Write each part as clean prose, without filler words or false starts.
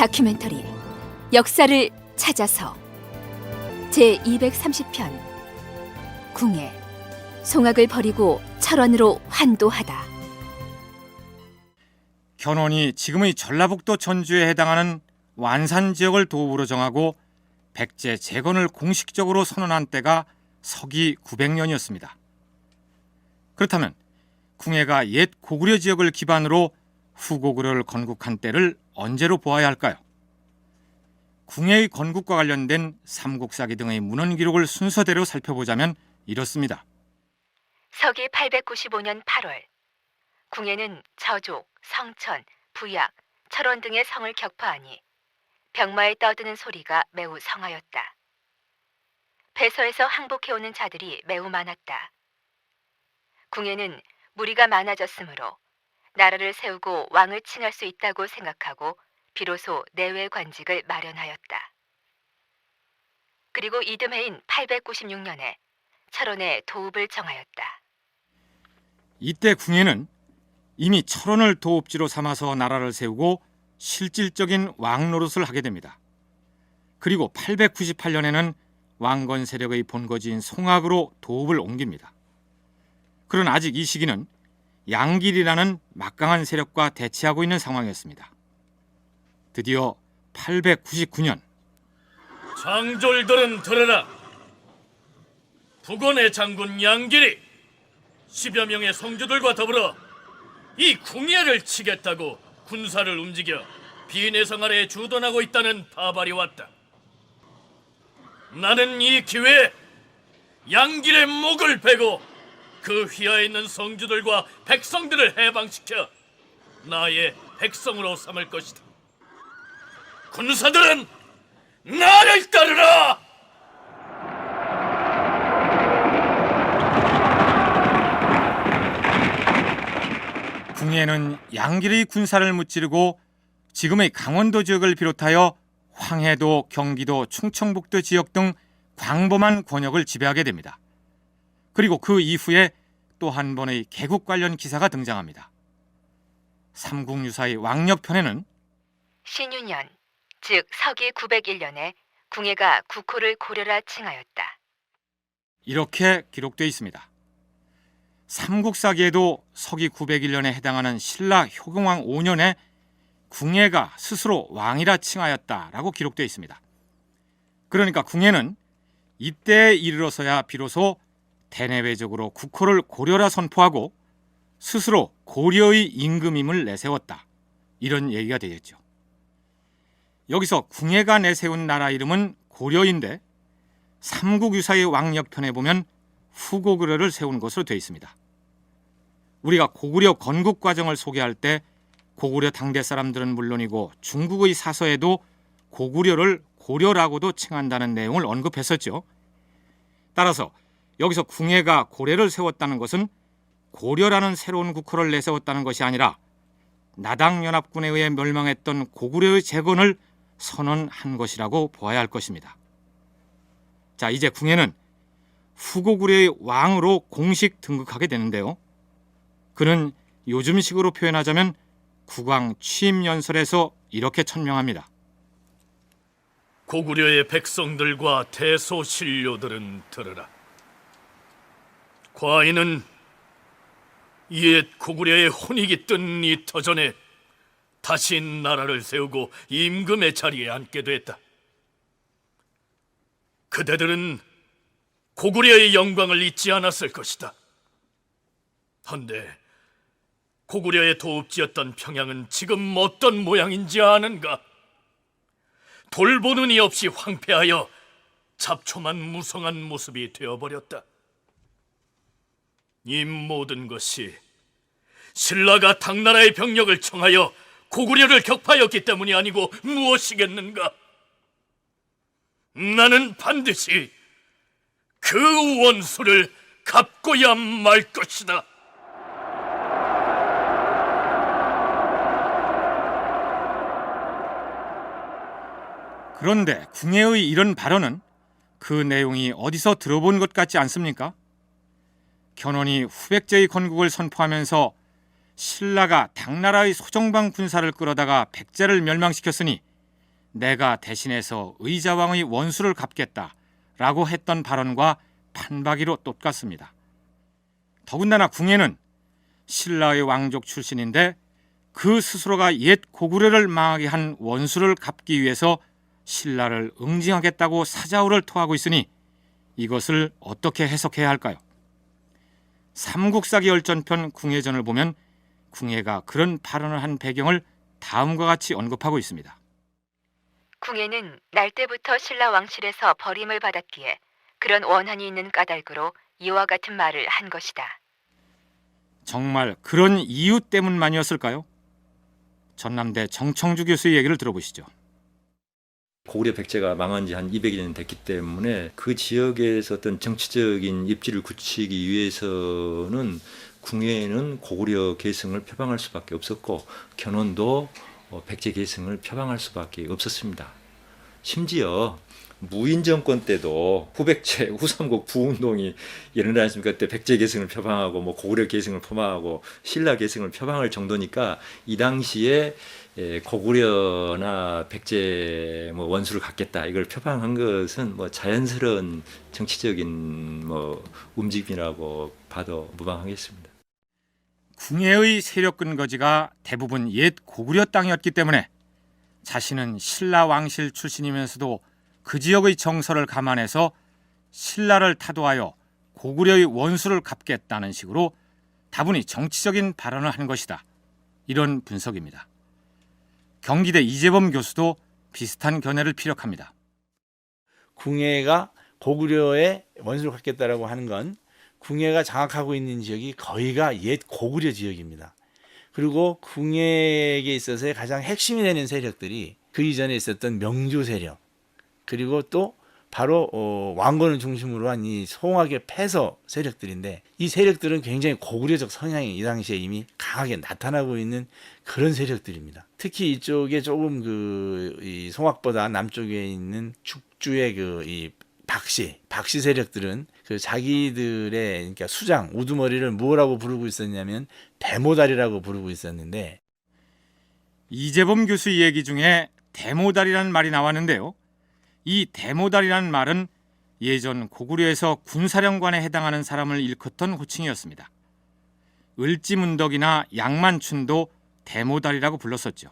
다큐멘터리 역사를 찾아서 제230편 궁예 송악을 버리고 철원으로 환도하다. 견훤이 지금의 전라북도 전주에 해당하는 완산 지역을 도읍으로 정하고 백제 재건을 공식적으로 선언한 때가 서기 900년이었습니다. 그렇다면 궁예가 옛 고구려 지역을 기반으로 후고구려를 건국한 때를 언제로 보아야 할까요? 궁예의 건국과 관련된 삼국사기 등의 문헌 기록을 순서대로 살펴보자면 이렇습니다. 서기 895년 8월 궁예는 저족, 성천, 부약, 철원 등의 성을 격파하니 병마에 떠드는 소리가 매우 성하였다. 배서에서 항복해오는 자들이 매우 많았다. 궁예는 무리가 많아졌으므로 나라를 세우고 왕을 칭할 수 있다고 생각하고 비로소 내외 관직을 마련하였다. 그리고 이듬해인 896년에 철원에 도읍을 정하였다. 이때 궁예는 이미 철원을 도읍지로 삼아서 나라를 세우고 실질적인 왕 노릇을 하게 됩니다. 그리고 898년에는 왕건 세력의 본거지인 송악으로 도읍을 옮깁니다. 그러나 아직 이 시기는 양길이라는 막강한 세력과 대치하고 있는 상황이었습니다. 드디어 899년 장졸들은 들으라. 북원의 장군 양길이 10여 명의 성주들과 더불어 이 궁예를 치겠다고 군사를 움직여 비내성 아래에 주둔하고 있다는 파발이 왔다. 나는 이 기회에 양길의 목을 베고 그 휘하에 있는 성주들과 백성들을 해방시켜 나의 백성으로 삼을 것이다. 군사들은 나를 따르라! 궁예는 양길의 군사를 무찌르고 지금의 강원도 지역을 비롯하여 황해도, 경기도, 충청북도 지역 등 광범한 권역을 지배하게 됩니다. 그리고 그 이후에 또 한 번의 개국 관련 기사가 등장합니다. 삼국유사의 왕력편에는 신유년, 즉 서기 901년에 궁예가 국호를 고려라 칭하였다. 이렇게 기록되어 있습니다. 삼국사기에도 서기 901년에 해당하는 신라 효경왕 5년에 궁예가 스스로 왕이라 칭하였다라고 기록되어 있습니다. 그러니까 궁예는 이때에 이르러서야 비로소 대내외적으로 국호를 고려라 선포하고 스스로 고려의 임금임을 내세웠다. 이런 얘기가 되겠죠. 여기서 궁예가 내세운 나라 이름은 고려인데 삼국유사의 왕력편에 보면 후고구려를 세운 것으로 되어 있습니다. 우리가 고구려 건국 과정을 소개할 때 고구려 당대 사람들은 물론이고 중국의 사서에도 고구려를 고려라고도 칭한다는 내용을 언급했었죠. 따라서 여기서 궁예가 고려를 세웠다는 것은 고려라는 새로운 국호를 내세웠다는 것이 아니라 나당연합군에 의해 멸망했던 고구려의 재건을 선언한 것이라고 보아야 할 것입니다. 자, 이제 궁예는 후고구려의 왕으로 공식 등극하게 되는데요. 그는 요즘식으로 표현하자면 국왕 취임연설에서 이렇게 천명합니다. 고구려의 백성들과 대소신료들은 들으라. 과인은 옛 고구려의 혼익이 뜬 이 터전에 다시 나라를 세우고 임금의 자리에 앉게 됐다. 그대들은 고구려의 영광을 잊지 않았을 것이다. 헌데 고구려의 도읍지였던 평양은 지금 어떤 모양인지 아는가? 돌보는 이 없이 황폐하여 잡초만 무성한 모습이 되어버렸다. 이 모든 것이 신라가 당나라의 병력을 청하여 고구려를 격파하였기 때문이 아니고 무엇이겠는가? 나는 반드시 그 원수를 갚고야 말 것이다. 그런데 궁예의 이런 발언은 그 내용이 어디서 들어본 것 같지 않습니까? 견훤이 후백제의 건국을 선포하면서 신라가 당나라의 소정방 군사를 끌어다가 백제를 멸망시켰으니 내가 대신해서 의자왕의 원수를 갚겠다라고 했던 발언과 판박이로 똑같습니다. 더군다나 궁예는 신라의 왕족 출신인데 그 스스로가 옛 고구려를 망하게 한 원수를 갚기 위해서 신라를 응징하겠다고 사자후를 토하고 있으니 이것을 어떻게 해석해야 할까요? 삼국사기 열전편 궁예전을 보면 궁예가 그런 발언을 한 배경을 다음과 같이 언급하고 있습니다. 궁예는 날 때부터 신라 왕실에서 버림을 받았기에 그런 원한이 있는 까닭으로 이와 같은 말을 한 것이다. 정말 그런 이유 때문만이었을까요? 전남대 정청주 교수의 얘기를 들어보시죠. 고구려 백제가 망한 지 한 200년 됐기 때문에 그 지역에서 어떤 정치적인 입지를 굳히기 위해서는 궁예는 고구려 계승을 표방할 수밖에 없었고 견훤도 백제 계승을 표방할 수밖에 없었습니다. 심지어 무인 정권 때도 후백제, 후삼국 부운동이 일어나지 않습니까? 그때 백제 계승을 표방하고 뭐 고구려 계승을 표방하고 신라 계승을 표방할 정도니까 이 당시에 고구려나 백제 뭐 원수를 갖겠다 이걸 표방한 것은 뭐 자연스러운 정치적인 뭐 움직임이라고 봐도 무방하겠습니다. 궁예의 세력 근거지가 대부분 옛 고구려 땅이었기 때문에 자신은 신라 왕실 출신이면서도 그 지역의 정서를 감안해서 신라를 타도하여 고구려의 원수를 갚겠다는 식으로 다분히 정치적인 발언을 한 것이다. 이런 분석입니다. 경기대 이재범 교수도 비슷한 견해를 피력합니다. 궁예가 고구려의 원수를 갖겠다라고 하는 건 궁예가 장악하고 있는 지역이 거의가 옛 고구려 지역입니다. 그리고 궁예에게 있어서의 가장 핵심이 되는 세력들이 그 이전에 있었던 명조 세력 그리고 또 바로 왕건을 중심으로 한 이 송악의 패서 세력들인데 이 세력들은 굉장히 고구려적 성향이 이 당시에 이미 강하게 나타나고 있는 그런 세력들입니다. 특히 이쪽에 조금 이 송악보다 남쪽에 있는 죽주의 이 박씨 세력들은 그 자기들의 그러니까 수장 우두머리를 무엇라고 부르고 있었냐면 대모다리라고 부르고 있었는데 이재범 교수 얘기 중에 대모다리라는 말이 나왔는데요. 이 대모다리라는 말은 예전 고구려에서 군사령관에 해당하는 사람을 일컫던 호칭이었습니다. 을지문덕이나 양만춘도 대모다리라고 불렀었죠.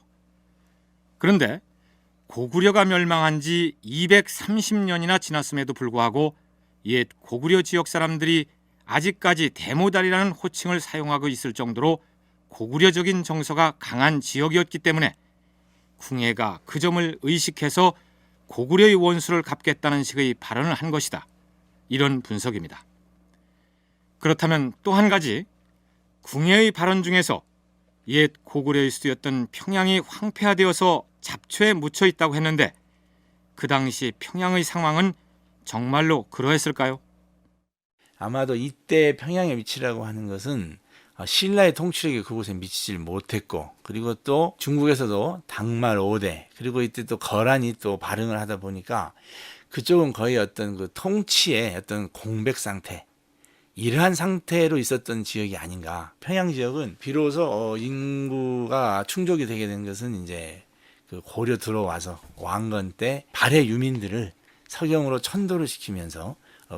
그런데 고구려가 멸망한 지 230년이나 지났음에도 불구하고 옛 고구려 지역 사람들이 아직까지 대모다리라는 호칭을 사용하고 있을 정도로 고구려적인 정서가 강한 지역이었기 때문에 궁예가 그 점을 의식해서 고구려의 원수를 갚겠다는 식의 발언을 한 것이다. 이런 분석입니다. 그렇다면 또 한 가지, 궁예의 발언 중에서 옛 고구려의 수도였던 평양이 황폐화되어서 잡초에 묻혀 있다고 했는데 그 당시 평양의 상황은 정말로 그러했을까요? 아마도 이때 평양의 위치라고 하는 것은 신라의 통치력이 그곳에 미치질 못했고 그리고 또 중국에서도 당말 5대 그리고 이때 또 거란이 또 발흥을 하다 보니까 그쪽은 거의 어떤 그 통치의 어떤 공백 상태 이러한 상태로 있었던 지역이 아닌가. 평양 지역은 비로소 인구가 충족이 되게 된 것은 이제 그 고려 들어와서 왕건 때 발해 유민들을 서경으로 천도를 시키면서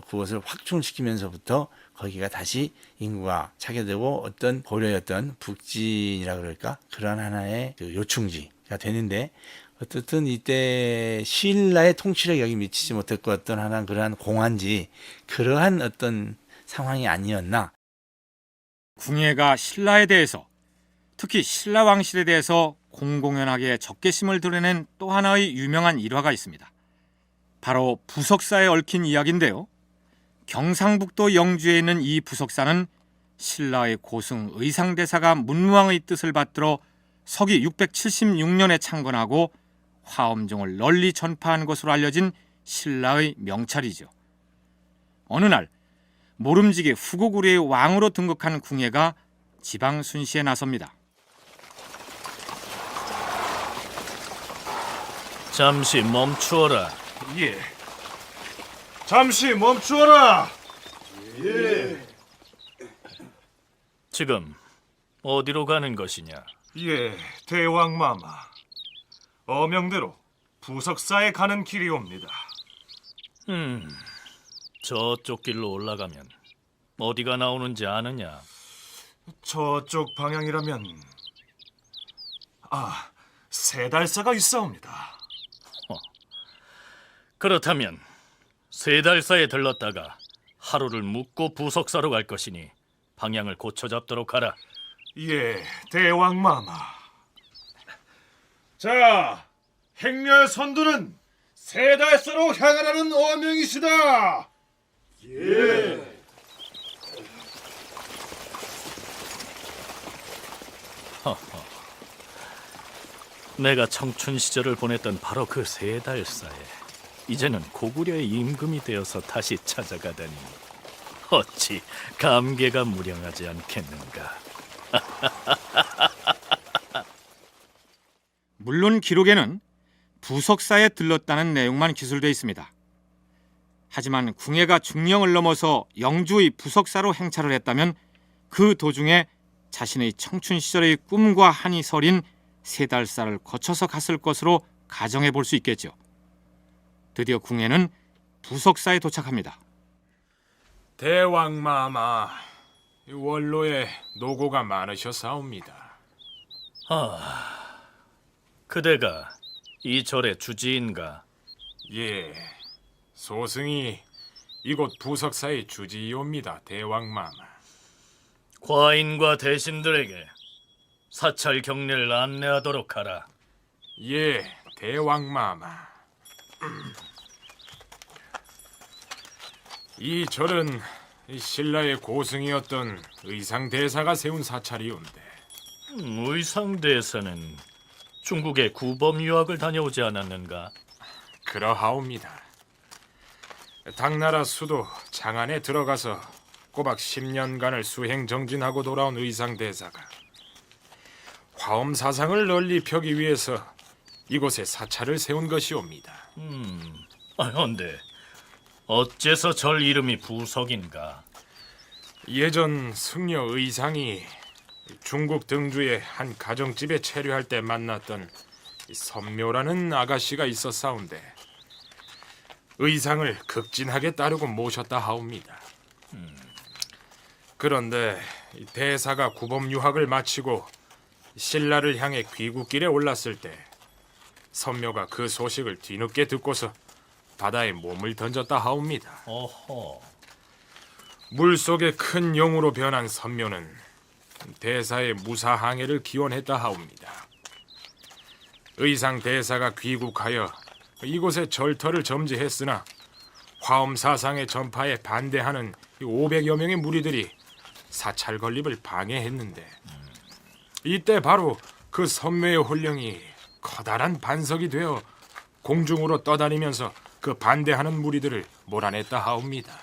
그것을 확충시키면서부터 거기가 다시 인구가 차게 되고 어떤 고려였던 북진이라 그럴까 그런 하나의 그 요충지가 되는데 어쨌든 이때 신라의 통치력이 여기 미치지 못했고 어떤 하나 그러한 공한지 그러한 어떤 상황이 아니었나. 궁예가 신라에 대해서 특히 신라 왕실에 대해서 공공연하게 적개심을 드러낸 또 하나의 유명한 일화가 있습니다. 바로 부석사에 얽힌 이야기인데요. 경상북도 영주에 있는 이 부석사는 신라의 고승 의상대사가 문무왕의 뜻을 받들어 서기 676년에 창건하고 화엄종을 널리 전파한 것으로 알려진 신라의 명찰이죠. 어느 날 모름지기 후고구려의 왕으로 등극한 궁예가 지방 순시에 나섭니다. 잠시 멈추어라. 예. 잠시 멈추어라. 예. 지금 어디로 가는 것이냐? 예, 대왕마마. 어명대로 부석사에 가는 길이옵니다. 저쪽 길로 올라가면 어디가 나오는지 아느냐? 저쪽 방향이라면 세달사가 있사옵니다. 그렇다면 세달사에 들렀다가 하루를 묵고 부석사로 갈 것이니 방향을 고쳐 잡도록 하라. 예, 대왕마마. 자, 행렬 선두는 세달사로 향하라는 어명이시다. 예. 내가 청춘 시절을 보냈던 바로 그 세달사에 이제는 고구려의 임금이 되어서 다시 찾아가다니 어찌 감개가 무량하지 않겠는가. 물론 기록에는 부석사에 들렀다는 내용만 기술되어 있습니다. 하지만 궁예가 중령을 넘어서 영주의 부석사로 행차를 했다면 그 도중에 자신의 청춘 시절의 꿈과 한이 서린 세달사를 거쳐서 갔을 것으로 가정해 볼 수 있겠죠. 드디어 궁예는 부석사에 도착합니다. 대왕마마, 원로에 노고가 많으셨사옵니다. 그대가 이 절의 주지인가? 예, 소승이 이곳 부석사의 주지이옵니다, 대왕마마. 과인과 대신들에게 사찰 경례를 안내하도록 하라. 예, 대왕마마. 이 절은 신라의 고승이었던 의상대사가 세운 사찰이온데 의상대사는 중국의 구범 유학을 다녀오지 않았는가? 그러하옵니다. 당나라 수도 장안에 들어가서 꼬박 10년간을 수행 정진하고 돌아온 의상대사가 화엄 사상을 널리 펴기 위해서 이곳에 사찰을 세운 것이옵니다. 헌데 어째서 절 이름이 부석인가? 예전 승려 의상이 중국 등주의 한 가정집에 체류할 때 만났던 선묘라는 아가씨가 있었사온데 의상을 극진하게 따르고 모셨다 하옵니다. 그런데 대사가 구범 유학을 마치고 신라를 향해 귀국길에 올랐을 때 선묘가 그 소식을 뒤늦게 듣고서 바다에 몸을 던졌다 하옵니다. 어허. 물속에 큰 용으로 변한 선묘는 대사의 무사항해를 기원했다 하옵니다. 의상 대사가 귀국하여 이곳에 절터를 점지했으나 화엄 사상의 전파에 반대하는 500여 명의 무리들이 사찰 건립을 방해했는데 이때 바로 그 선묘의 혼령이 커다란 반석이 되어 공중으로 떠다니면서 그 반대하는 무리들을 몰아냈다 하옵니다.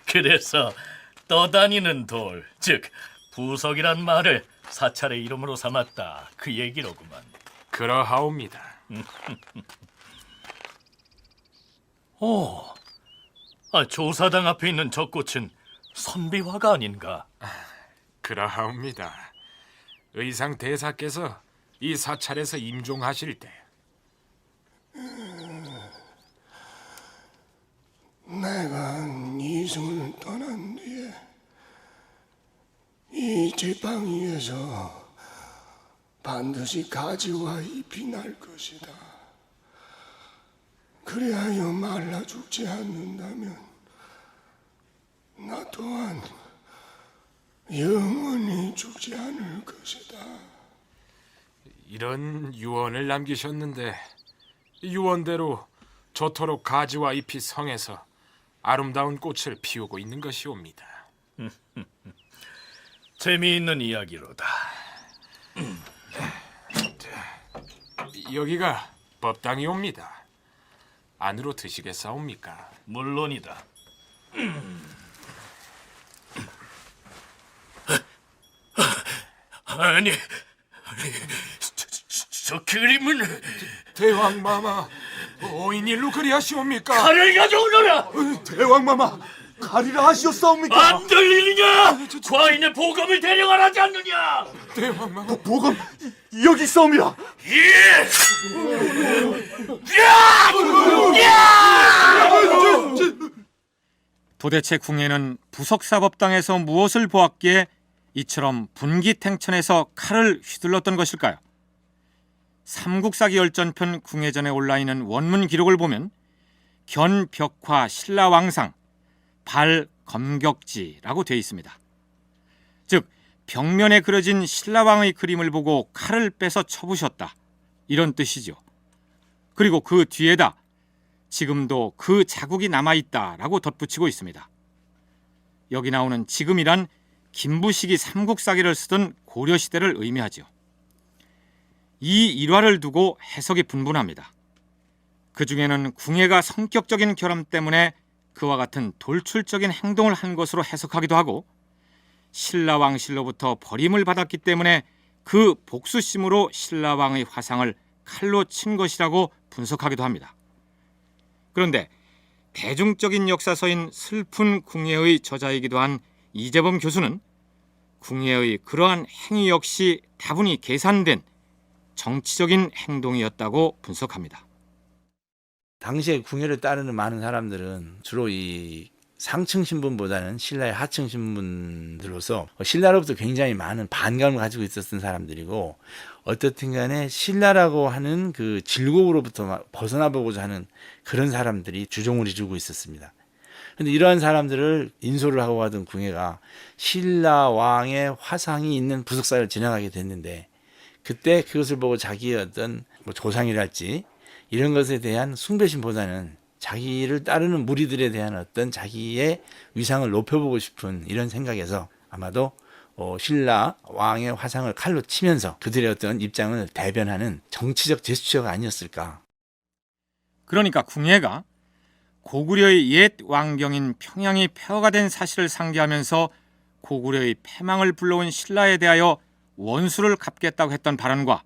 그래서 떠다니는 돌, 즉 부석이란 말을 사찰의 이름으로 삼았다 그 얘기로구만. 그러하옵니다. 조사당 앞에 있는 저 꽃은 선비화가 아닌가? 그러하옵니다. 의상 대사께서 이 사찰에서 임종하실 때 내가 이승을 떠난 뒤에 이 지팡 위에서 반드시 가지와 잎이 날 것이다. 그리하여 말라 죽지 않는다면 나 또한 영원히 죽지 않을 것이다. 이런 유언을 남기셨는데 유언대로 저토록 가지와 잎이 성해서 아름다운 꽃을 피우고 있는 것이옵니다. 재미있는 이야기로다. 여기가 법당이옵니다. 안으로 드시겠사옵니까? 물론이다. 아니, 저 그림은 대왕마마, 오인일로 그리하시옵니까? 칼을 가져오너라! 대왕마마, 가리라 하시었사옵니까? 안 들리느냐? 과인의 보검을 대령하라지 않느냐? 대왕마마, 보검 여기 있사옵니다. 도대체 궁예는 부석사법당에서 무엇을 보았기에 이처럼 분기탱천에서 칼을 휘둘렀던 것일까요? 삼국사기 열전편 궁예전에 올라있는 원문 기록을 보면 견벽화 신라왕상 발검격지라고 되어 있습니다. 즉 벽면에 그려진 신라왕의 그림을 보고 칼을 빼서 쳐부셨다, 이런 뜻이죠. 그리고 그 뒤에다 지금도 그 자국이 남아있다라고 덧붙이고 있습니다. 여기 나오는 지금이란 김부식이 삼국사기를 쓰던 고려시대를 의미하죠. 이 일화를 두고 해석이 분분합니다. 그 중에는 궁예가 성격적인 결함 때문에 그와 같은 돌출적인 행동을 한 것으로 해석하기도 하고, 신라왕실로부터 버림을 받았기 때문에 그 복수심으로 신라왕의 화상을 칼로 친 것이라고 분석하기도 합니다. 그런데 대중적인 역사서인 슬픈 궁예의 저자이기도 한 이재범 교수는 궁예의 그러한 행위 역시 다분히 계산된 정치적인 행동이었다고 분석합니다. 당시에 궁예를 따르는 많은 사람들은 주로 이 상층 신분보다는 신라의 하층 신분들로서 신라로부터 굉장히 많은 반감을 가지고 있었던 사람들이고, 어떻든 간에 신라라고 하는 그 질곡으로부터 벗어나 보고자 하는 그런 사람들이 주종을 이루고 있었습니다. 그런데 이러한 사람들을 인솔을 하고 가던 궁예가 신라 왕의 화상이 있는 부석사를 지나가게 됐는데, 그때 그것을 보고 자기의 어떤 조상이랄지 이런 것에 대한 숭배심보다는 자기를 따르는 무리들에 대한 어떤 자기의 위상을 높여보고 싶은 이런 생각에서 아마도 신라 왕의 화상을 칼로 치면서 그들의 어떤 입장을 대변하는 정치적 제스처가 아니었을까. 그러니까 궁예가 고구려의 옛 왕경인 평양이 폐허가 된 사실을 상기하면서 고구려의 패망을 불러온 신라에 대하여 원수를 갚겠다고 했던 발언과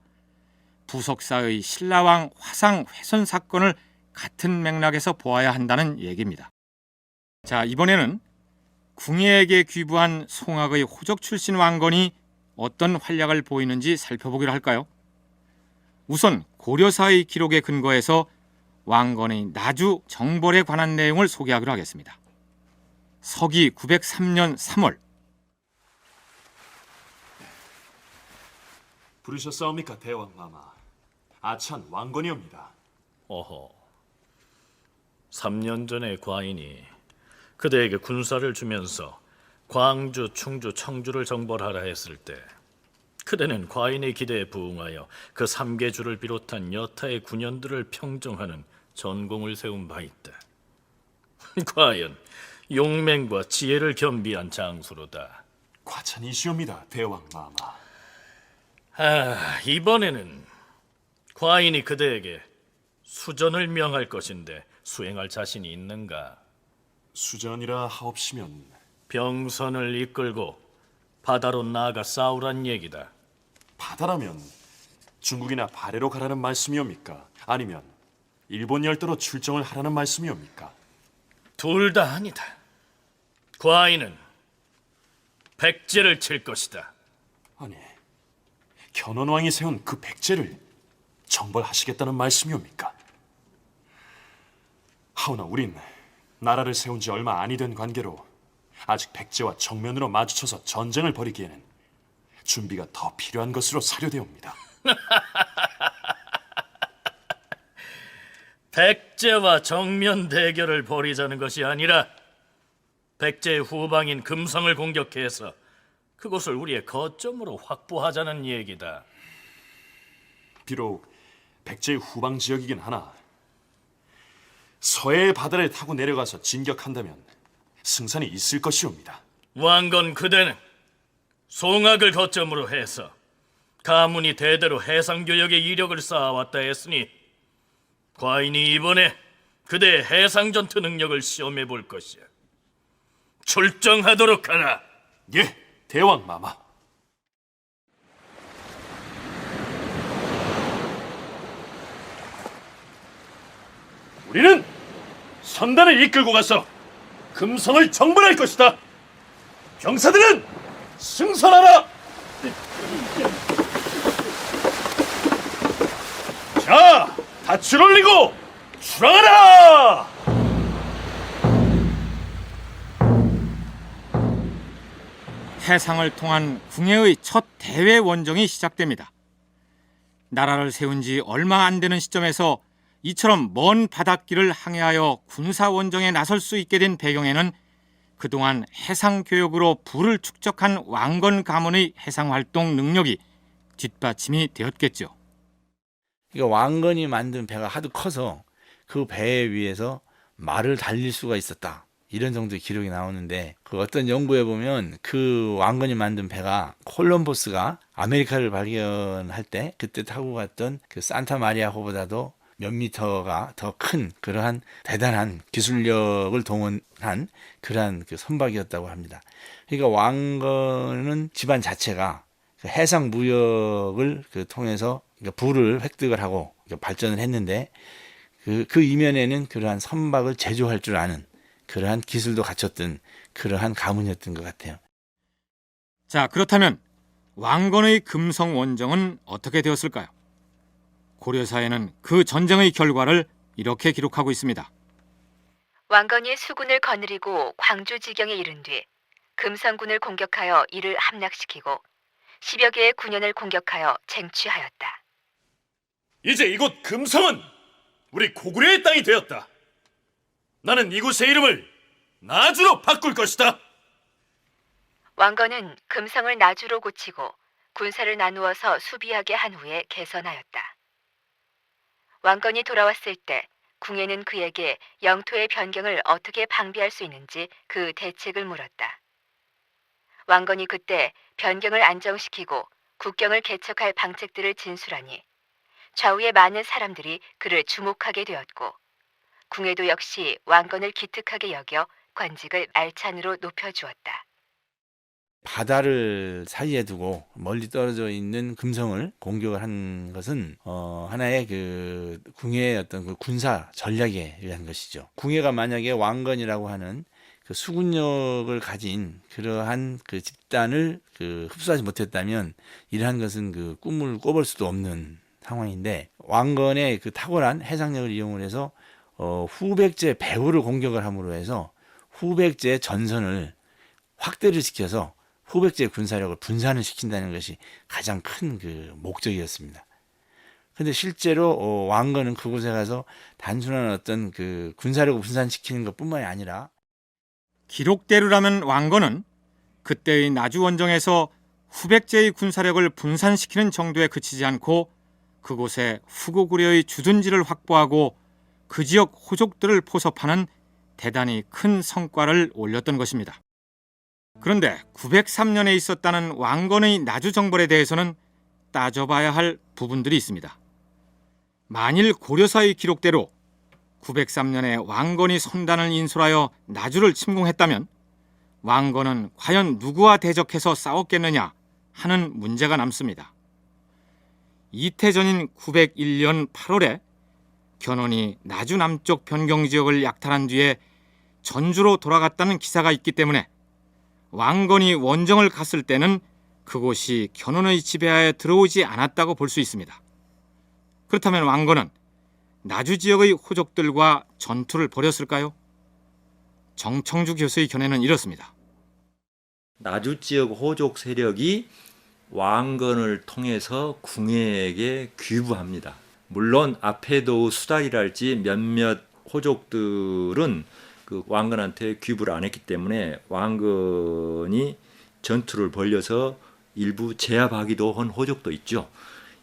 부석사의 신라왕 화상 훼손 사건을 같은 맥락에서 보아야 한다는 얘기입니다. 자, 이번에는 궁예에게 귀부한 송악의 호적 출신 왕건이 어떤 활약을 보이는지 살펴보기로 할까요? 우선 고려사의 기록에 근거해서 왕건의 나주 정벌에 관한 내용을 소개하기로 하겠습니다. 서기 903년 3월. 부르셨사옵니까, 대왕마마? 아찬 왕건이옵니다. 어허. 3년 전에 과인이 그대에게 군사를 주면서 광주, 충주, 청주를 정벌하라 했을 때 그대는 과인의 기대에 부응하여 그 3개주를 비롯한 여타의 군현들을 평정하는 전공을 세운 바 있다. 과연 용맹과 지혜를 겸비한 장수로다. 과찬이시옵니다, 대왕마마. 이번에는 과인이 그대에게 수전을 명할 것인데 수행할 자신이 있는가? 수전이라 하옵시면 병선을 이끌고 바다로 나아가 싸우란 얘기다. 바다라면 중국이나 발해로 가라는 말씀이옵니까? 아니면 일본 열도로 출정을 하라는 말씀이옵니까? 둘 다 아니다. 과인은 백제를 칠 것이다. 아니, 견훤왕이 세운 그 백제를 정벌하시겠다는 말씀이옵니까? 하오나 우린 나라를 세운 지 얼마 아니 된 관계로 아직 백제와 정면으로 마주쳐서 전쟁을 벌이기에는 준비가 더 필요한 것으로 사료되옵니다. 백제와 정면 대결을 벌이자는 것이 아니라 백제의 후방인 금성을 공격해서 그곳을 우리의 거점으로 확보하자는 얘기다. 비록 백제의 후방 지역이긴 하나 서해의 바다를 타고 내려가서 진격한다면 승산이 있을 것이옵니다. 왕건 그대는 송악을 거점으로 해서 가문이 대대로 해상교역의 이력을 쌓아왔다 했으니 과인이 이번에 그대의 해상전투 능력을 시험해 볼 것이야. 출정하도록 하라. 예, 대왕마마. 우리는 선단을 이끌고 가서 금성을 정벌할 것이다. 병사들은 승선하라. 밧줄 올리고 출항하라! 해상을 통한 궁예의 첫 대외 원정이 시작됩니다. 나라를 세운 지 얼마 안 되는 시점에서 이처럼 먼 바닷길을 항해하여 군사 원정에 나설 수 있게 된 배경에는 그동안 해상 교역으로 부를 축적한 왕건 가문의 해상 활동 능력이 뒷받침이 되었겠죠. 그러니까 왕건이 만든 배가 하도 커서 그 배 위에서 말을 달릴 수가 있었다. 이런 정도의 기록이 나오는데 그 어떤 연구에 보면 그 왕건이 만든 배가 콜럼버스가 아메리카를 발견할 때 그때 타고 갔던 그 산타 마리아호보다도 몇 미터가 더 큰 그러한 대단한 기술력을 동원한 그러한 그 선박이었다고 합니다. 그러니까 왕건은 집안 자체가 그 해상 무역을 그 통해서 부를 획득을 하고 발전을 했는데 그 이면에는 그러한 선박을 제조할 줄 아는 그러한 기술도 갖췄던 그러한 가문이었던 것 같아요. 자, 그렇다면 왕건의 금성 원정은 어떻게 되었을까요? 고려사에는 그 전쟁의 결과를 이렇게 기록하고 있습니다. 왕건이 수군을 거느리고 광주 지경에 이른 뒤 금성군을 공격하여 이를 함락시키고 10여 개의 군현을 공격하여 쟁취하였다. 이제 이곳 금성은 우리 고구려의 땅이 되었다. 나는 이곳의 이름을 나주로 바꿀 것이다. 왕건은 금성을 나주로 고치고 군사를 나누어서 수비하게 한 후에 개선하였다. 왕건이 돌아왔을 때 궁예는 그에게 영토의 변경을 어떻게 방비할 수 있는지 그 대책을 물었다. 왕건이 그때 변경을 안정시키고 국경을 개척할 방책들을 진술하니 좌우의 많은 사람들이 그를 주목하게 되었고 궁예도 역시 왕건을 기특하게 여겨 관직을 알찬으로 높여주었다. 바다를 사이에 두고 멀리 떨어져 있는 금성을 공격을 한 것은 하나의 그 궁예의 어떤 그 군사 전략에 의한 것이죠. 궁예가 만약에 왕건이라고 하는 그 수군력을 가진 그러한 그 집단을 그 흡수하지 못했다면 이러한 것은 그 꿈을 꿔볼 수도 없는 상황인데 왕건의 그 탁월한 해상력을 이용을 해서 후백제 배후를 공격을 함으로 해서 후백제 전선을 확대를 시켜서 후백제 군사력을 분산을 시킨다는 것이 가장 큰 그 목적이었습니다. 근데 실제로 왕건은 그곳에 가서 단순한 어떤 그 군사력을 분산시키는 것뿐만이 아니라 기록대로라면 왕건은 그때의 나주 원정에서 후백제의 군사력을 분산시키는 정도에 그치지 않고 그곳에 후고구려의 주둔지를 확보하고 그 지역 호족들을 포섭하는 대단히 큰 성과를 올렸던 것입니다. 그런데 903년에 있었다는 왕건의 나주 정벌에 대해서는 따져봐야 할 부분들이 있습니다. 만일 고려사의 기록대로 903년에 왕건이 선단을 인솔하여 나주를 침공했다면 왕건은 과연 누구와 대적해서 싸웠겠느냐 하는 문제가 남습니다. 이태 전인 901년 8월에 견훤이 나주 남쪽 변경지역을 약탈한 뒤에 전주로 돌아갔다는 기사가 있기 때문에 왕건이 원정을 갔을 때는 그곳이 견훤의 지배하에 들어오지 않았다고 볼 수 있습니다. 그렇다면 왕건은 나주 지역의 호족들과 전투를 벌였을까요? 정청주 교수의 견해는 이렇습니다. 나주 지역 호족 세력이 왕건을 통해서 궁예에게 귀부합니다. 물론 앞에도 수달이랄지 몇몇 호족들은 그 왕건한테 귀부를 안 했기 때문에 왕건이 전투를 벌여서 일부 제압하기도 한 호족도 있죠.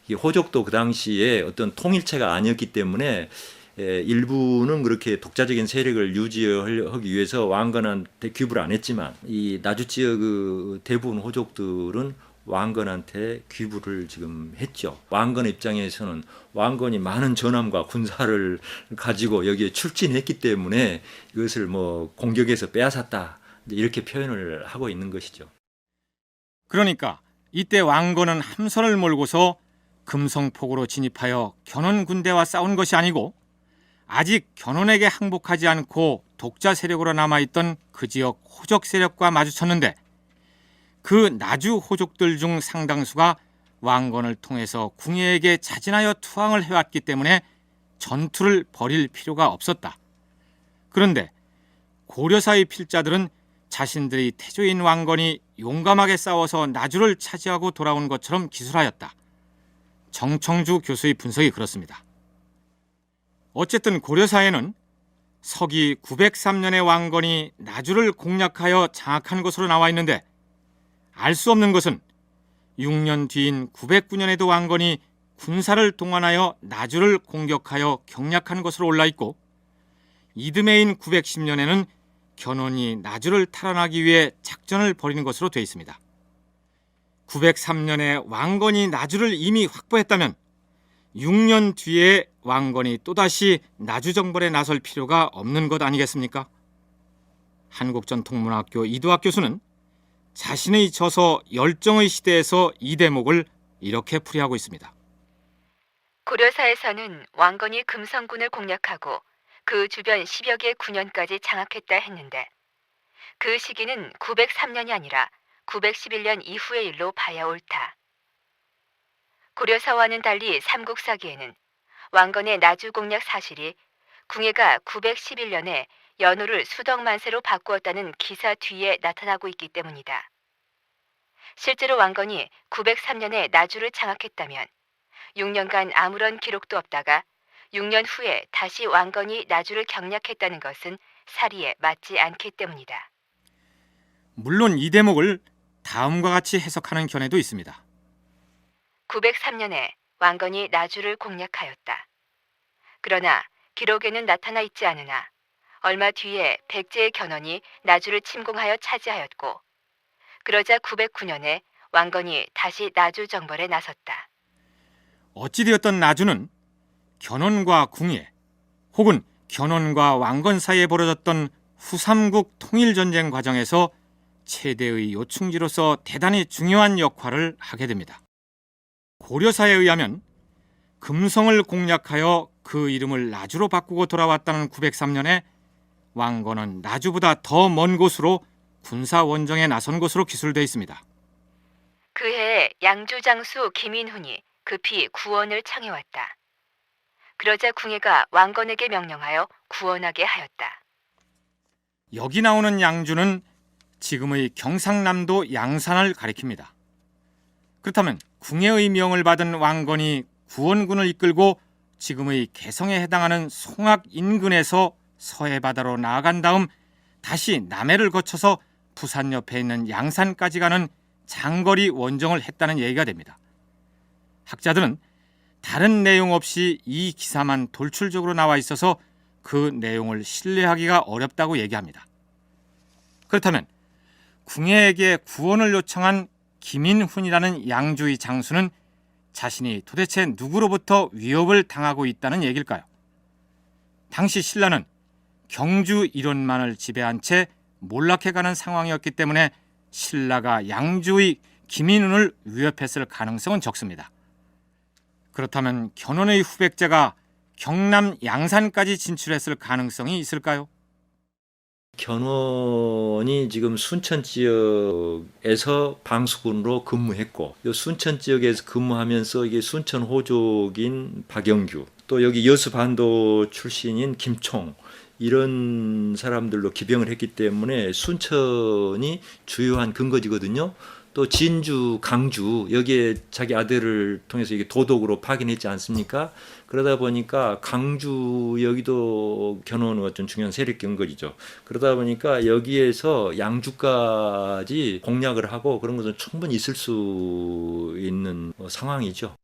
이 호족도 그 당시에 어떤 통일체가 아니었기 때문에 일부는 그렇게 독자적인 세력을 유지하기 위해서 왕건한테 귀부를 안 했지만 이 나주 지역 그 대부분 호족들은 왕건한테 귀부를 지금 했죠. 왕건 입장에서는 왕건이 많은 전함과 군사를 가지고 여기에 출진했기 때문에 이것을 뭐 공격해서 빼앗았다 이렇게 표현을 하고 있는 것이죠. 그러니까 이때 왕건은 함선을 몰고서 금성폭으로 진입하여 견훤 군대와 싸운 것이 아니고 아직 견훤에게 항복하지 않고 독자 세력으로 남아있던 그 지역 호족 세력과 마주쳤는데 그 나주 호족들 중 상당수가 왕건을 통해서 궁예에게 자진하여 투항을 해왔기 때문에 전투를 벌일 필요가 없었다. 그런데 고려사의 필자들은 자신들의 태조인 왕건이 용감하게 싸워서 나주를 차지하고 돌아온 것처럼 기술하였다. 정청주 교수의 분석이 그렇습니다. 어쨌든 고려사에는 서기 903년의 왕건이 나주를 공략하여 장악한 것으로 나와 있는데, 알 수 없는 것은 6년 뒤인 909년에도 왕건이 군사를 동원하여 나주를 공격하여 경략한 것으로 올라 있고, 이듬해인 910년에는 견훤이 나주를 탈환하기 위해 작전을 벌이는 것으로 되어 있습니다. 903년에 왕건이 나주를 이미 확보했다면 6년 뒤에 왕건이 또다시 나주 정벌에 나설 필요가 없는 것 아니겠습니까? 한국전통문학교 이두학 교수는 자신의 저서 열정의 시대에서 이 대목을 이렇게 풀이하고 있습니다. 고려사에서는 왕건이 금성군을 공략하고 그 주변 10여 개 군현까지 장악했다 했는데, 그 시기는 903년이 아니라 911년 이후의 일로 봐야 옳다. 고려사와는 달리 삼국사기에는 왕건의 나주 공략 사실이 궁예가 911년에 연호를 수덕만세로 바꾸었다는 기사 뒤에 나타나고 있기 때문이다. 실제로 왕건이 903년에 나주를 장악했다면 6년간 아무런 기록도 없다가 6년 후에 다시 왕건이 나주를 경략했다는 것은 사리에 맞지 않기 때문이다. 물론 이 대목을 다음과 같이 해석하는 견해도 있습니다. 903년에 왕건이 나주를 공략하였다. 그러나 기록에는 나타나 있지 않으나 얼마 뒤에 백제의 견훤이 나주를 침공하여 차지하였고, 그러자 909년에 왕건이 다시 나주 정벌에 나섰다. 어찌되었던 나주는 견훤과 궁예 혹은 견훤과 왕건 사이에 벌어졌던 후삼국 통일전쟁 과정에서 최대의 요충지로서 대단히 중요한 역할을 하게 됩니다. 고려사에 의하면 금성을 공략하여 그 이름을 나주로 바꾸고 돌아왔다는 903년에 왕건은 나주보다 더 먼 곳으로 군사 원정에 나선 것으로 기술되어 있습니다. 그해 양주 장수 김인훈이 급히 구원을 청해왔다. 그러자 궁예가 왕건에게 명령하여 구원하게 하였다. 여기 나오는 양주는 지금의 경상남도 양산을 가리킵니다. 그렇다면 궁예의 명을 받은 왕건이 구원군을 이끌고 지금의 개성에 해당하는 송악 인근에서 서해 바다로 나아간 다음 다시 남해를 거쳐서 부산 옆에 있는 양산까지 가는 장거리 원정을 했다는 얘기가 됩니다. 학자들은 다른 내용 없이 이 기사만 돌출적으로 나와 있어서 그 내용을 신뢰하기가 어렵다고 얘기합니다. 그렇다면 궁예에게 구원을 요청한 김인훈이라는 양주의 장수는 자신이 도대체 누구로부터 위협을 당하고 있다는 얘기일까요? 당시 신라는 경주 일원만을 지배한 채 몰락해가는 상황이었기 때문에 신라가 양주의 김인훈을 위협했을 가능성은 적습니다. 그렇다면 견훤의 후백제가 경남 양산까지 진출했을 가능성이 있을까요? 견훤이 지금 순천 지역에서 방수군으로 근무했고, 이 순천 지역에서 근무하면서 이게 순천 호족인 박영규, 또 여기 여수반도 출신인 김총, 이런 사람들로 기병을 했기 때문에 순천이 주요한 근거지거든요. 또 진주, 강주, 여기에 자기 아들을 통해서 이게 도독으로 파견했지 않습니까? 그러다 보니까 강주 여기도 견훤의 어떤 중요한 세력 근거리죠. 그러다 보니까 여기에서 양주까지 공략을 하고 그런 것은 충분히 있을 수 있는 상황이죠.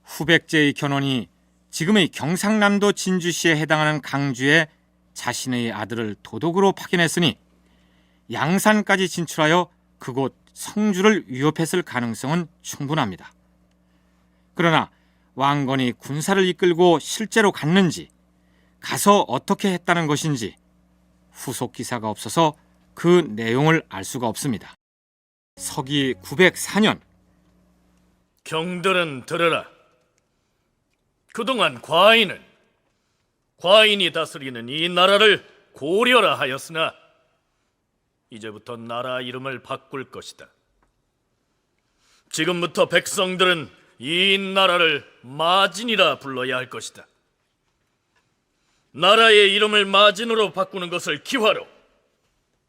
후백제의 견훤이 지금의 경상남도 진주시에 해당하는 강주에 자신의 아들을 도독으로 파견했으니 양산까지 진출하여 그곳 성주를 위협했을 가능성은 충분합니다. 그러나 왕건이 군사를 이끌고 실제로 갔는지, 가서 어떻게 했다는 것인지 후속 기사가 없어서 그 내용을 알 수가 없습니다. 서기 904년 경들은 들으라. 그동안 과인이 다스리는 이 나라를 고려라 하였으나 이제부터 나라 이름을 바꿀 것이다. 지금부터 백성들은 이 나라를 마진이라 불러야 할 것이다. 나라의 이름을 마진으로 바꾸는 것을 기화로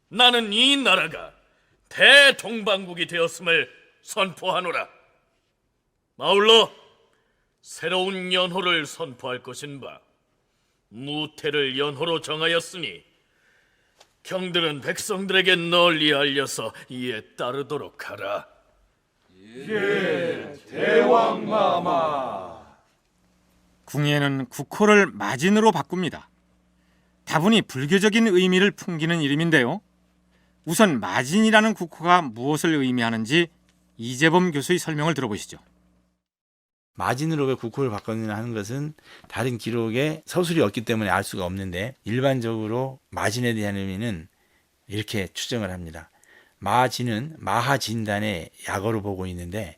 나는 이 나라가 대동방국이 되었음을 선포하노라. 아울러 새로운 연호를 선포할 것인바 무태를 연호로 정하였으니 경들은 백성들에게 널리 알려서 이에 따르도록 하라. 궁예는 국호를 마진으로 바꿉니다. 다분히 불교적인 의미를 풍기는 이름인데요. 우선 마진이라는 국호가 무엇을 의미하는지 이재범 교수의 설명을 들어보시죠. 마진으로 왜 국호를 바꿨느냐 하는 것은 다른 기록에 서술이 없기 때문에 알 수가 없는데, 일반적으로 마진에 대한 의미는 이렇게 추정을 합니다. 마진은 마하진단의 약어로 보고 있는데,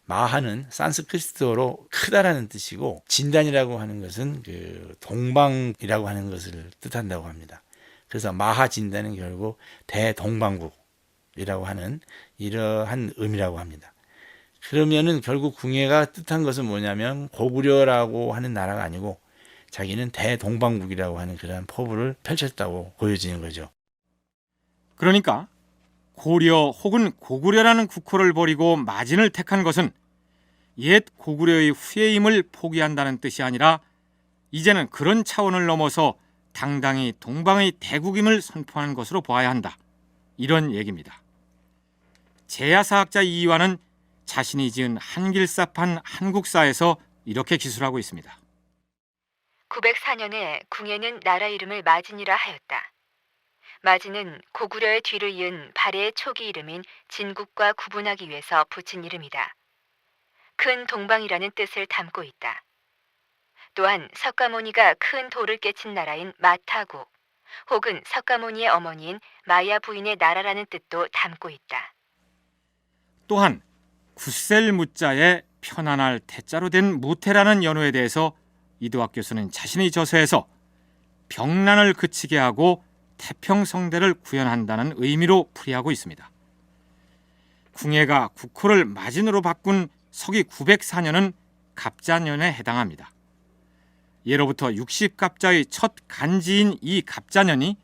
마하는 산스크리트어로 크다라는 뜻이고, 진단이라고 하는 것은 그 동방이라고 하는 것을 뜻한다고 합니다. 그래서 마하진단은 결국 대동방국이라고 하는 이러한 의미라고 합니다. 그러면은 결국 궁예가 뜻한 것은 뭐냐면 고구려라고 하는 나라가 아니고 자기는 대동방국이라고 하는 그러한 포부를 펼쳤다고 보여지는 거죠. 그러니까 고려 혹은 고구려라는 국호를 버리고 마진을 택한 것은 옛 고구려의 후예임을 포기한다는 뜻이 아니라 이제는 그런 차원을 넘어서 당당히 동방의 대국임을 선포한 것으로 봐야 한다. 이런 얘기입니다. 제야사학자 이완은 자신이 지은 한길사판 한국사에서 이렇게 기술하고 있습니다. 904년에 궁예는 나라 이름을 마진이라 하였다. 마진은 고구려의 뒤를 이은 발해의 초기 이름인 진국과 구분하기 위해서 붙인 이름이다. 큰 동방이라는 뜻을 담고 있다. 또한 석가모니가 큰 돌을 깨친 나라인 마타고 혹은 석가모니의 어머니인 마야 부인의 나라라는 뜻도 담고 있다. 또한 굳셀 무자에 편안할 태자로 된 무태라는 연호에 대해서 이도학 교수는 자신의 저서에서 병난을 그치게 하고 태평성대를 구현한다는 의미로 풀이하고 있습니다. 궁예가 국호를 마진으로 바꾼 서기 904년은 갑자년에 해당합니다. 예로부터 60갑자의 첫 간지인 이 갑자년이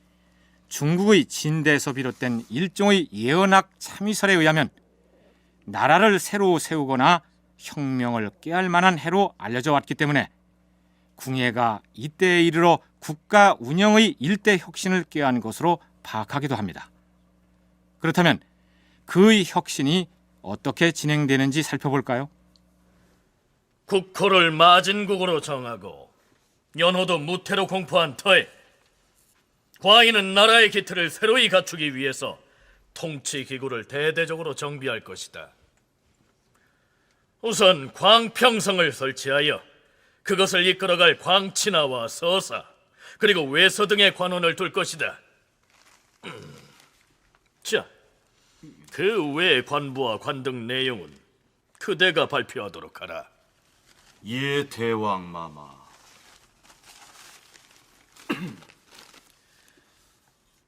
중국의 진대에서 비롯된 일종의 예언학 참의설에 의하면 나라를 새로 세우거나 혁명을 꾀할 만한 해로 알려져 왔기 때문에 궁예가 이때에 이르러 국가 운영의 일대 혁신을 꾀한 것으로 파악하기도 합니다. 그렇다면 그의 혁신이 어떻게 진행되는지 살펴볼까요? 국호를 마진국으로 정하고 연호도 무태로 공포한 터에 과인은 나라의 기틀을 새로이 갖추기 위해서 통치 기구를 대대적으로 정비할 것이다. 우선 광평성을 설치하여 그것을 이끌어갈 광친하와 서사 그리고 외서 등의 관원을 둘 것이다. 자, 그 외 관부와 관등 내용은 그대가 발표하도록 하라. 예, 대왕마마.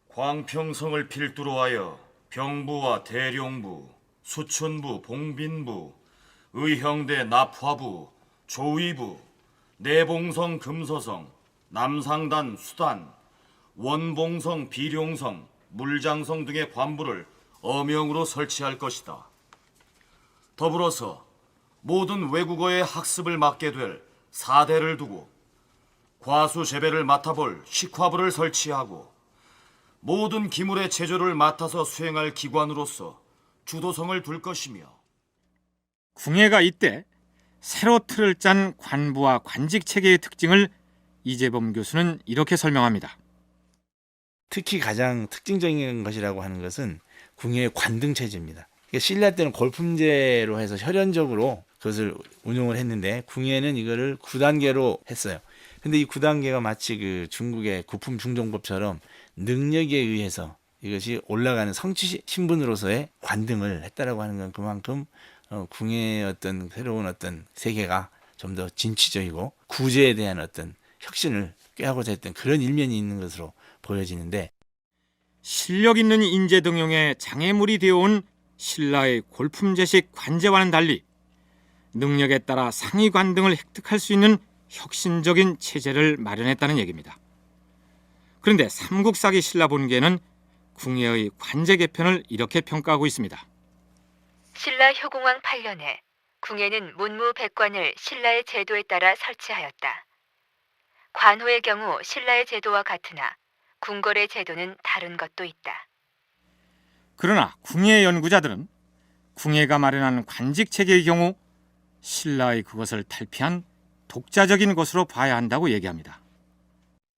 광평성을 필두로 하여 병부와 대령부, 수춘부, 봉빈부, 의형대 납화부, 조위부, 내봉성 금서성, 남상단 수단, 원봉성 비룡성, 물장성 등의 관부를 어명으로 설치할 것이다. 더불어서 모든 외국어의 학습을 맡게 될 사대를 두고 과수 재배를 맡아볼 식화부를 설치하고 모든 기물의 제조를 맡아서 수행할 기관으로서 주도성을 둘 것이며, 궁예가 이때 새로 틀을 짠 관부와 관직 체계의 특징을 이재범 교수는 이렇게 설명합니다. 특히 가장 특징적인 것이라고 하는 것은 궁예의 관등 체제입니다. 신라 때는 골품제로 해서 혈연적으로 그것을 운용을 했는데 궁예는 이거를 9단계로 했어요. 근데 이 9단계가 마치 그 중국의 구품 중종법처럼 능력에 의해서 이것이 올라가는 성취 신분으로서의 관등을 했다라고 하는 건 그만큼 궁예의 어떤 새로운 어떤 세계가 좀 더 진취적이고 구제에 대한 어떤 혁신을 꾀하고자 했던 그런 일면이 있는 것으로 보여지는데, 실력 있는 인재 등용에 장애물이 되어온 신라의 골품제식 관제와는 달리 능력에 따라 상위 관등을 획득할 수 있는 혁신적인 체제를 마련했다는 얘기입니다. 그런데 삼국사기 신라본계는 궁예의 관제 개편을 이렇게 평가하고 있습니다. 신라 효공왕 8년에 궁예는 문무백관을 신라의 제도에 따라 설치하였다. 관호의 경우 신라의 제도와 같으나 궁궐의 제도는 다른 것도 있다. 그러나 궁예 연구자들은 궁예가 마련한 관직 체계의 경우 신라의 그것을 탈피한 독자적인 것으로 봐야 한다고 얘기합니다.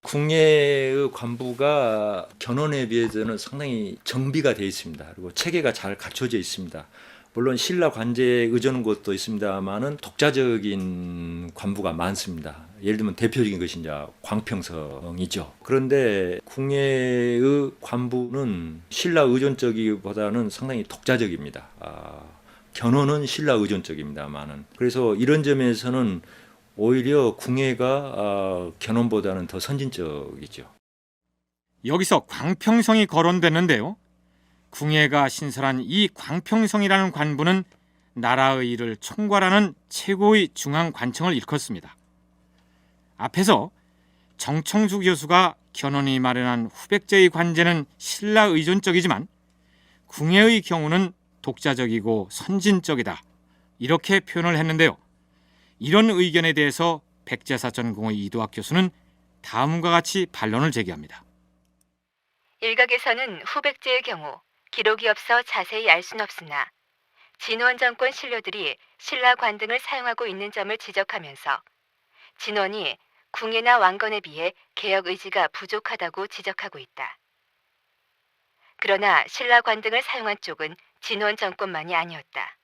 궁예의 관부가 견훤에 비해서는 상당히 정비가 되어 있습니다. 그리고 체계가 잘 갖춰져 있습니다. 물론 신라 관제에 의존한 것도 있습니다만은 독자적인 관부가 많습니다. 예를 들면 대표적인 것이 이제 광평성이죠. 그런데 궁예의 관부는 신라 의존적이보다는 상당히 독자적입니다. 견훤은 신라 의존적입니다만은. 그래서 이런 점에서는 오히려 궁예가 견훤보다는 더 선진적이죠. 여기서 광평성이 거론됐는데요. 궁예가 신설한 이 광평성이라는 관부는 나라의 일을 총괄하는 최고의 중앙 관청을 일컫습니다. 앞에서 정청주 교수가 견훤이 마련한 후백제의 관제는 신라 의존적이지만 궁예의 경우는 독자적이고 선진적이다, 이렇게 표현을 했는데요. 이런 의견에 대해서 백제사전공의 이도학 교수는 다음과 같이 반론을 제기합니다. 일각에서는 후백제의 경우 기록이 없어 자세히 알 수는 없으나 진원 정권 신료들이 신라 관등을 사용하고 있는 점을 지적하면서 진원이 궁예나 왕건에 비해 개혁 의지가 부족하다고 지적하고 있다. 그러나 신라 관등을 사용한 쪽은 진원 정권만이 아니었다.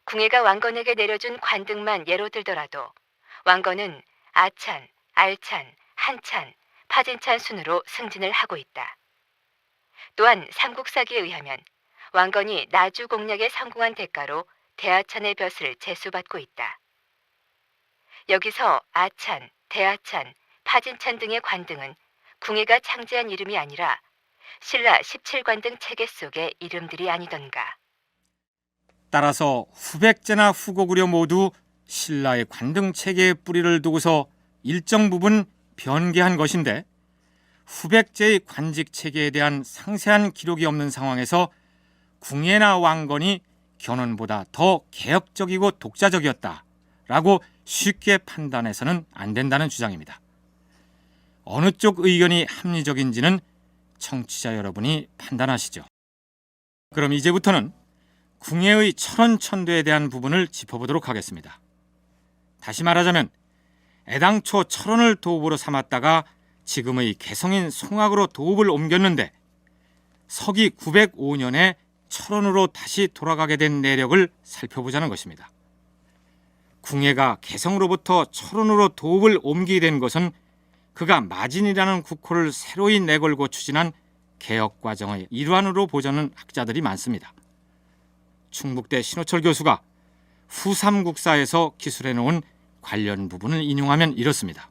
궁예가 왕건에게 내려준 관등만 예로 들더라도 왕건은 아찬, 알찬, 한찬, 파진찬 순으로 승진을 하고 있다. 또한 삼국사기에 의하면 왕건이 나주 공략에 성공한 대가로 대하찬의 벼슬을 제수받고 있다. 여기서 아찬, 대하찬, 파진찬 등의 관등은 궁예가 창제한 이름이 아니라 신라 17관등 체계 속의 이름들이 아니던가. 따라서 후백제나 후고구려 모두 신라의 관등 체계의 뿌리를 두고서 일정 부분 변개한 것인데, 후백제의 관직 체계에 대한 상세한 기록이 없는 상황에서 궁예나 왕건이 견훤보다 더 개혁적이고 독자적이었다라고 쉽게 판단해서는 안 된다는 주장입니다. 어느 쪽 의견이 합리적인지는 청취자 여러분이 판단하시죠. 그럼 이제부터는 궁예의 철원천도에 대한 부분을 짚어보도록 하겠습니다. 다시 말하자면 애당초 철원을 도읍으로 삼았다가 지금의 개성인 송악으로 도읍을 옮겼는데 서기 905년에 철원으로 다시 돌아가게 된 내력을 살펴보자는 것입니다. 궁예가 개성으로부터 철원으로 도읍을 옮기게 된 것은 그가 마진이라는 국호를 새로이 내걸고 추진한 개혁 과정의 일환으로 보자는 학자들이 많습니다. 충북대 신호철 교수가 후삼국사에서 기술해 놓은 관련 부분을 인용하면 이렇습니다.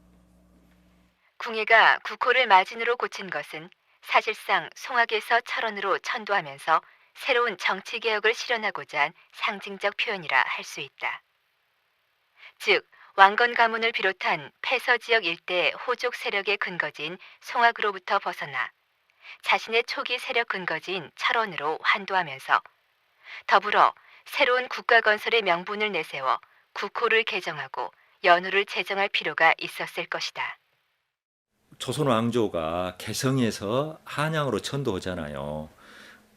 궁예가 국호를 마진으로 고친 것은 사실상 송악에서 철원으로 천도하면서 새로운 정치개혁을 실현하고자 한 상징적 표현이라 할 수 있다. 즉, 왕건 가문을 비롯한 폐서 지역 일대의 호족 세력의 근거지인 송악으로부터 벗어나 자신의 초기 세력 근거지인 철원으로 환도하면서 더불어 새로운 국가 건설의 명분을 내세워 국호를 개정하고 연호를 제정할 필요가 있었을 것이다. 조선 왕조가 개성에서 한양으로 천도하잖아요.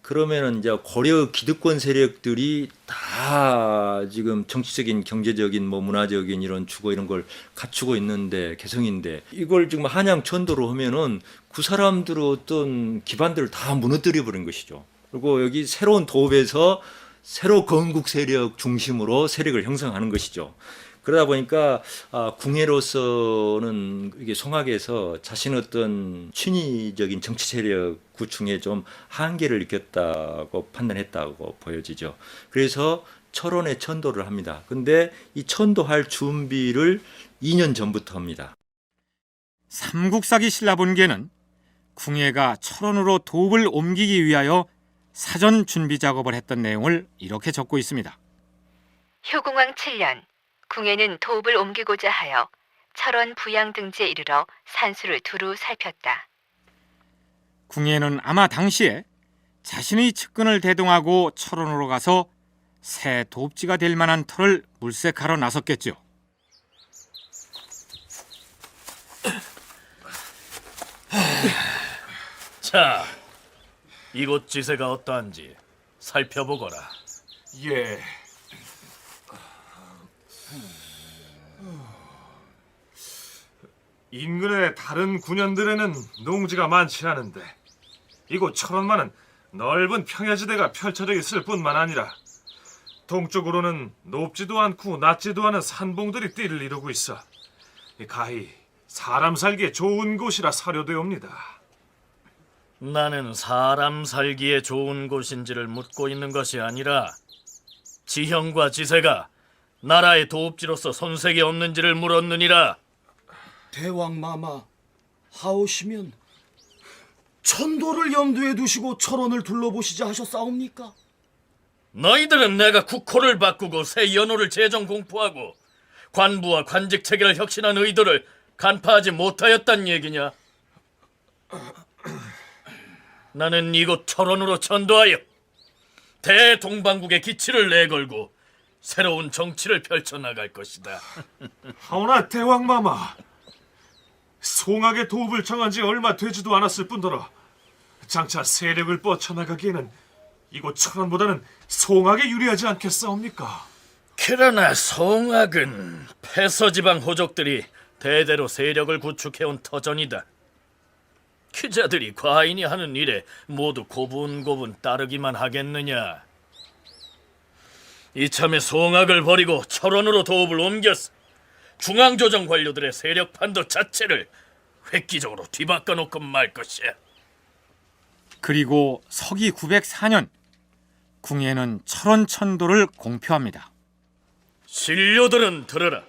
그러면은 이제 고려 기득권 세력들이 다 지금 정치적인, 경제적인, 문화적인 이런 주거 이런 걸 갖추고 있는데, 개성인데 이걸 지금 한양 천도로 하면은 그 사람들의 어떤 기반들을 다 무너뜨려 버린 것이죠. 그리고 여기 새로운 도읍에서 새로 건국 세력 중심으로 세력을 형성하는 것이죠. 그러다 보니까 궁예로서는 이게 송악에서 자신의 어떤 친위적인 정치 세력 구충에 좀 한계를 느꼈다고 판단했다고 보여지죠. 그래서 철원에 천도를 합니다. 근데 이 천도할 준비를 2년 전부터 합니다. 삼국사기 신라본계는 궁예가 철원으로 도읍을 옮기기 위하여 사전 준비 작업을 했던 내용을 이렇게 적고 있습니다. 효공왕 7년, 궁예는 도읍을 옮기고자 하여 철원 부양 등지에 이르러 산수를 두루 살폈다. 궁예는 아마 당시에 자신의 측근을 대동하고 철원으로 가서 새 도읍지가 될 만한 터를 물색하러 나섰겠죠. 자, 이곳 지세가 어떠한지 살펴보거라. 예. 인근의 다른 군현들에는 농지가 많지 않은데 이곳 철원만은 넓은 평야지대가 펼쳐져 있을 뿐만 아니라 동쪽으로는 높지도 않고 낮지도 않은 산봉들이 띠를 이루고 있어 가히 사람 살기에 좋은 곳이라 사료되옵니다. 나는 사람 살기에 좋은 곳인지를 묻고 있는 것이 아니라 지형과 지세가 나라의 도읍지로서 손색이 없는지를 물었느니라. 대왕마마, 하오시면 천도를 염두에 두시고 철원을 둘러보시자 하셨사옵니까? 너희들은 내가 국호를 바꾸고 새 연호를 재정 공포하고 관부와 관직 체계를 혁신한 의도를 간파하지 못하였단 얘기냐? 나는 이곳 철원으로 천도하여 대동방국의 기치를 내걸고 새로운 정치를 펼쳐나갈 것이다. 하오나 대왕마마, 송악의 도읍을 정한 지 얼마 되지도 않았을 뿐더러 장차 세력을 뻗쳐나가기에는 이곳 철원보다는 송악에 유리하지 않겠사옵니까? 그러나 송악은 패서지방 호족들이 대대로 세력을 구축해온 터전이다. 그자들이 과인이 하는 일에 모두 고분고분 따르기만 하겠느냐? 이참에 송악을 버리고 철원으로 도읍을 옮겨서 중앙조정 관료들의 세력 판도 자체를 획기적으로 뒤바꿔 놓고 말 것이야. 그리고 서기 904년 궁예는 철원 천도를 공표합니다. 신료들은 들으라.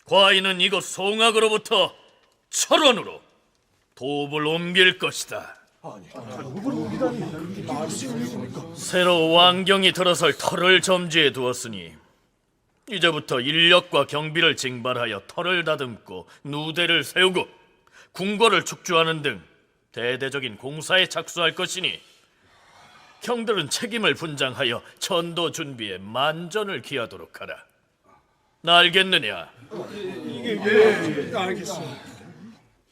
과인은 이곳 송악으로부터 철원으로 도읍을 옮길 것이다. 새로 왕경이 들어설 터를 점지해 두었으니 이제부터 인력과 경비를 징발하여 터를 다듬고 누대를 세우고 궁궐을 축주하는 등 대대적인 공사에 착수할 것이니 경들은 책임을 분장하여 천도 준비에 만전을 기하도록 하라. 나 알겠느냐?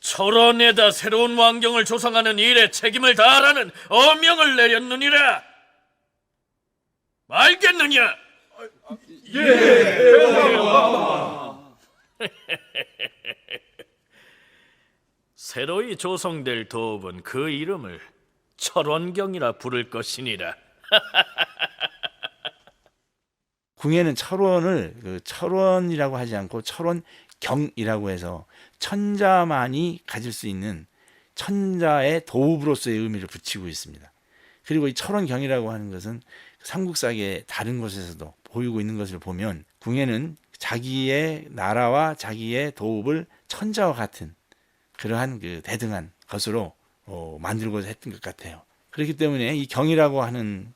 철원에다 새로운 왕경을 조성하는 일에 책임을 다하라는 어명을 내렸느니라. 알겠느냐? 새로이 조성될 도읍은 그 이름을 철원경이라 부를 것이니라. 궁예는 철원을 철원이라고 하지 않고 철원경이라고 해서 천자만이 가질 수 있는 천자의 도읍으로서의 의미를 붙이고 있습니다. 그리고 이 철원경이라고 하는 것은 삼국사의 다른 곳에서도 보이고 있는 것을 보면 궁예는 자기의 나라와 자기의 도읍을 천자와 같은 그러한 그 대등한 것으로 만들고자 했던 것 같아요. 그렇기 때문에 이 경이라고 하는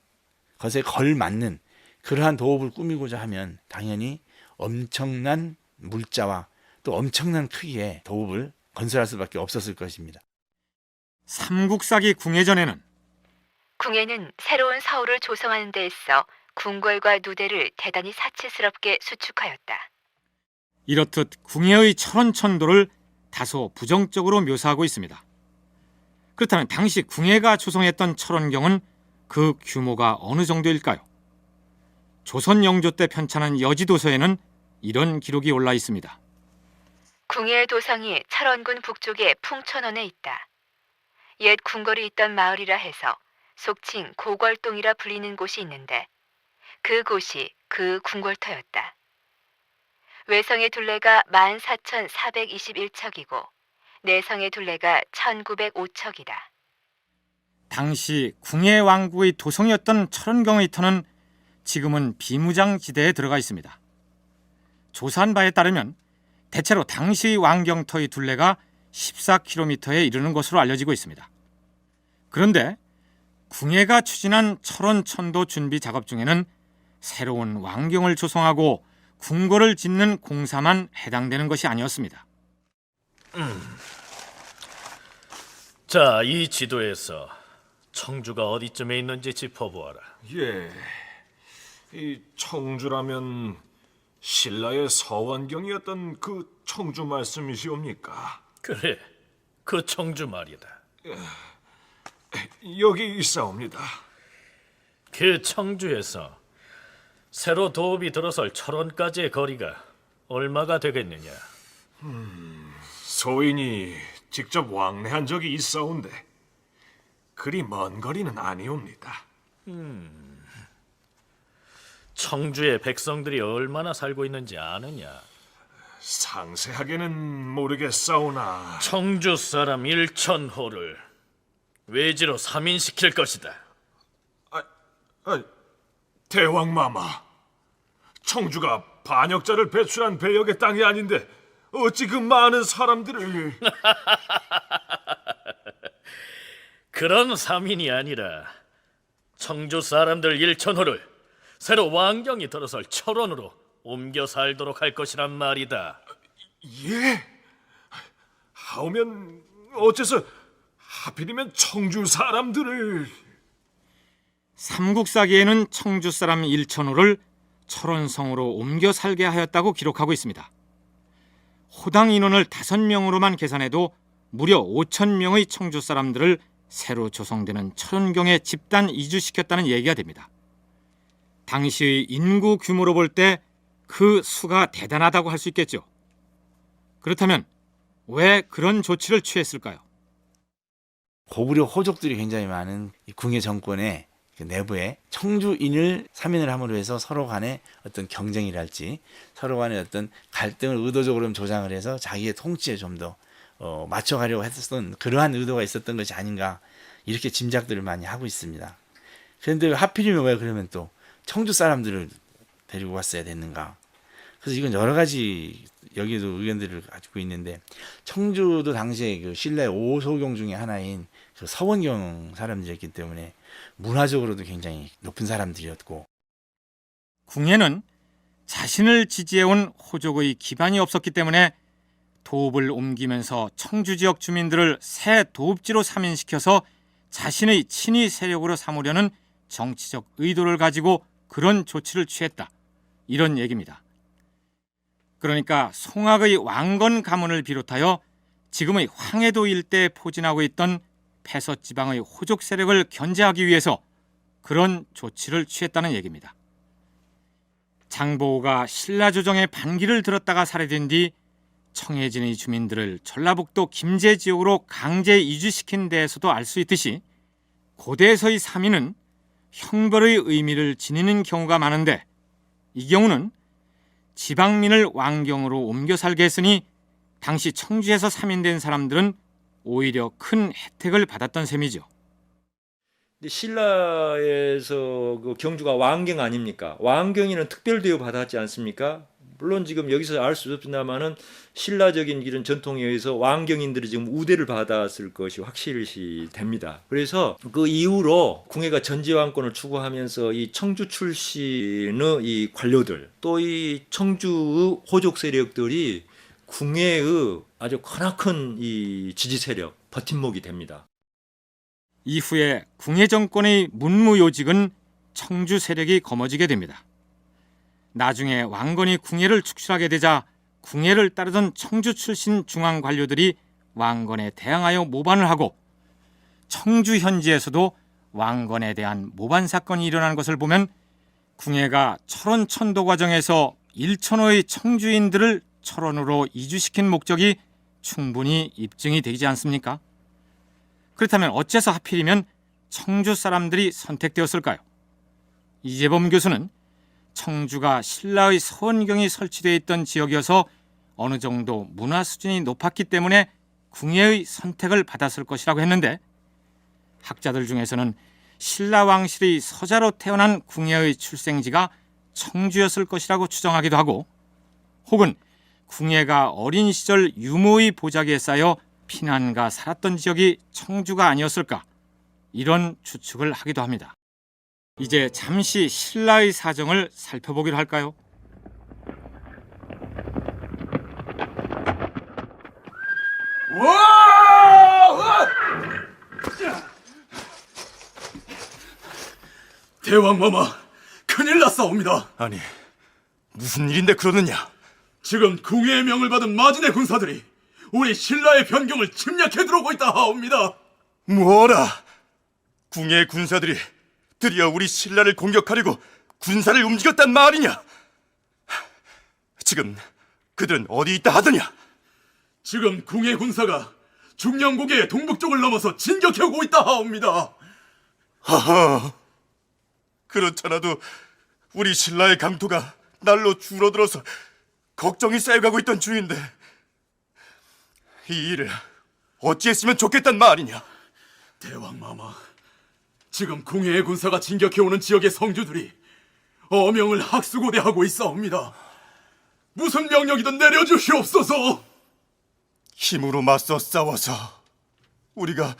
것에 걸맞는 그러한 도읍을 꾸미고자 하면 당연히 엄청난 물자와 또 엄청난 크기의 도읍을 건설할 수밖에 없었을 것입니다. 삼국사기 궁예전에는 궁예는 새로운 서울을 조성하는 데 있어 궁궐과 누대를 대단히 사치스럽게 수축하였다. 이렇듯 궁예의 철원 천도를 다소 부정적으로 묘사하고 있습니다. 그렇다면 당시 궁예가 조성했던 철원경은 그 규모가 어느 정도일까요? 조선 영조 때 편찬한 여지도서에는 이런 기록이 올라 있습니다. 궁예의 도성이 철원군 북쪽의 풍천원에 있다. 옛 궁궐이 있던 마을이라 해서 속칭 고궐동이라 불리는 곳이 있는데 그곳이 그 궁궐터였다. 외성의 둘레가 14,421척이고 내성의 둘레가 1,905척이다. 당시 궁예 왕국의 도성이었던 철원경의 터는 지금은 비무장지대에 들어가 있습니다. 조사한 바에 따르면 대체로 당시 왕경터의 둘레가 14km에 이르는 것으로 알려지고 있습니다. 그런데 궁예가 추진한 철원 천도 준비 작업 중에는 새로운 왕경을 조성하고 궁궐을 짓는 공사만 해당되는 것이 아니었습니다. 자, 이 지도에서 청주가 어디쯤에 있는지 짚어보아라. 예, 이 청주라면 신라의 서원경이었던 그 청주 말씀이시옵니까? 그래, 그 청주 말이다. 여기 있사옵니다. 그 청주에서 새로 도읍이 들어설 철원까지의 거리가 얼마가 되겠느냐? 소인이 직접 왕래한 적이 있사온데 그리 먼 거리는 아니옵니다. 청주의 백성들이 얼마나 살고 있는지 아느냐? 상세하게는 모르겠사오나 청주 사람 1,000호를 외지로 삼인시킬 것이다. 대왕마마, 청주가 반역자를 배출한 배역의 땅이 아닌데 어찌 그 많은 사람들을... 그런 삼인이 아니라 청주 사람들 1,000호를 새로 왕경이 들어설 철원으로 옮겨 살도록 할 것이란 말이다. 예? 하오면 어째서 하필이면 청주 사람들을... 삼국사기에는 청주 사람 1,000호를 철원성으로 옮겨 살게 하였다고 기록하고 있습니다. 호당 인원을 5명으로만 계산해도 무려 5,000명의 청주 사람들을 새로 조성되는 철원경에 집단 이주시켰다는 얘기가 됩니다. 당시의 인구 규모로 볼 때 그 수가 대단하다고 할 수 있겠죠. 그렇다면 왜 그런 조치를 취했을까요? 고구려 호족들이 굉장히 많은 이 궁예 정권의 그 내부에 청주인을 삼인을 함으로 해서 서로 간의 어떤 경쟁이랄지 서로 간의 어떤 갈등을 의도적으로 조장을 해서 자기의 통치에 좀 더 맞춰가려고 했었던 그러한 의도가 있었던 것이 아닌가 이렇게 짐작들을 많이 하고 있습니다. 그런데 하필이면 왜 그러면 또 청주 사람들을 데리고 왔어야 됐는가? 그래서 이건 여러 가지 여기도 의견들을 가지고 있는데 청주도 당시에 그 신라의 5소경 중에 하나인 그 서원경 사람들이었기 때문에 문화적으로도 굉장히 높은 사람들이었고 궁예는 자신을 지지해온 호족의 기반이 없었기 때문에 도읍을 옮기면서 청주 지역 주민들을 새 도읍지로 삼인시켜서 자신의 친위 세력으로 삼으려는 정치적 의도를 가지고 그런 조치를 취했다. 이런 얘기입니다. 그러니까 송악의 왕건 가문을 비롯하여 지금의 황해도 일대에 포진하고 있던 패서지방의 호족 세력을 견제하기 위해서 그런 조치를 취했다는 얘기입니다. 장보고가 신라 조정에 반기를 들었다가 살해된 뒤 청해진의 주민들을 전라북도 김제 지역으로 강제 이주시킨 데에서도 알 수 있듯이 고대에서의 삼인은 형벌의 의미를 지니는 경우가 많은데 이 경우는 지방민을 왕경으로 옮겨 살게 했으니 당시 청주에서 삼인된 사람들은 오히려 큰 혜택을 받았던 셈이죠. 근데 신라에서 그 경주가 왕경 아닙니까? 왕경이는 특별 대우 받았지 않습니까? 물론 지금 여기서 알 수 없습니다만은 신라적인 이런 전통에 의해서 왕경인들이 지금 우대를 받았을 것이 확실시 됩니다. 그래서 그 이후로 궁예가 전지왕권을 추구하면서 이 청주 출신의 이 관료들 또 이 청주의 호족 세력들이 궁예의 아주 크나큰 이 지지 세력 버팀목이 됩니다. 이후에 궁예 정권의 문무요직은 청주 세력이 거머쥐게 됩니다. 나중에 왕건이 궁예를 축출하게 되자 궁예를 따르던 청주 출신 중앙 관료들이 왕건에 대항하여 모반을 하고 청주 현지에서도 왕건에 대한 모반 사건이 일어난 것을 보면 궁예가 철원 천도 과정에서 1,000호의 청주인들을 철원으로 이주시킨 목적이 충분히 입증이 되지 않습니까? 그렇다면 어째서 하필이면 청주 사람들이 선택되었을까요? 이재범 교수는 청주가 신라의 서원경이 설치되어 있던 지역이어서 어느 정도 문화 수준이 높았기 때문에 궁예의 선택을 받았을 것이라고 했는데 학자들 중에서는 신라 왕실의 서자로 태어난 궁예의 출생지가 청주였을 것이라고 추정하기도 하고 혹은 궁예가 어린 시절 유모의 보자기에 쌓여 피난가 살았던 지역이 청주가 아니었을까 이런 추측을 하기도 합니다. 이제 잠시 신라의 사정을 살펴보기로 할까요? 대왕마마, 큰일 났사옵니다. 아니, 무슨 일인데 그러느냐? 지금 궁예의 명을 받은 마진의 군사들이 우리 신라의 변경을 침략해 들어오고 있다 하옵니다. 뭐라? 궁의 군사들이 드디어 우리 신라를 공격하려고 군사를 움직였단 말이냐? 지금 그들은 어디 있다 하더냐? 지금 궁예 군사가 중령고개의 동북쪽을 넘어서 진격해 오고 있다 하옵니다. 하하, 그렇잖아도 우리 신라의 강토가 날로 줄어들어서 걱정이 쌓여가고 있던 중인데 이 일을 어찌했으면 좋겠단 말이냐? 대왕마마, 지금 궁예의 군사가 진격해오는 지역의 성주들이 어명을 학수고대하고 있사옵니다. 무슨 명령이든 내려주시옵소서. 힘으로 맞서 싸워서 우리가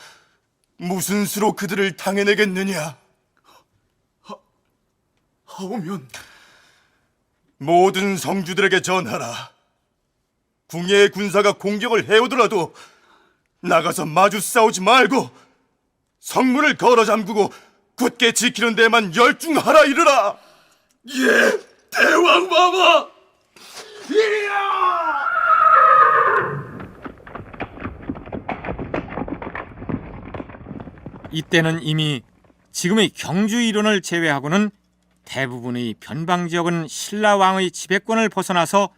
무슨 수로 그들을 당해내겠느냐? 하오면 모든 성주들에게 전하라. 궁예의 군사가 공격을 해오더라도 나가서 마주 싸우지 말고 성문을 걸어 잠그고 굳게 지키는 데만 열중하라 이르라. 예, 대왕마마. 이때는 이미 지금의 경주 일원을 제외하고는 대부분의 변방 지역은 신라 왕의 지배권을 벗어나서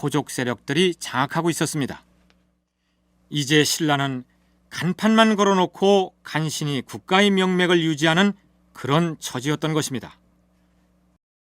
호족 세력들이 장악하고 있었습니다. 이제 신라는 간판만 걸어놓고 간신히 국가의 명맥을 유지하는 그런 처지였던 것입니다.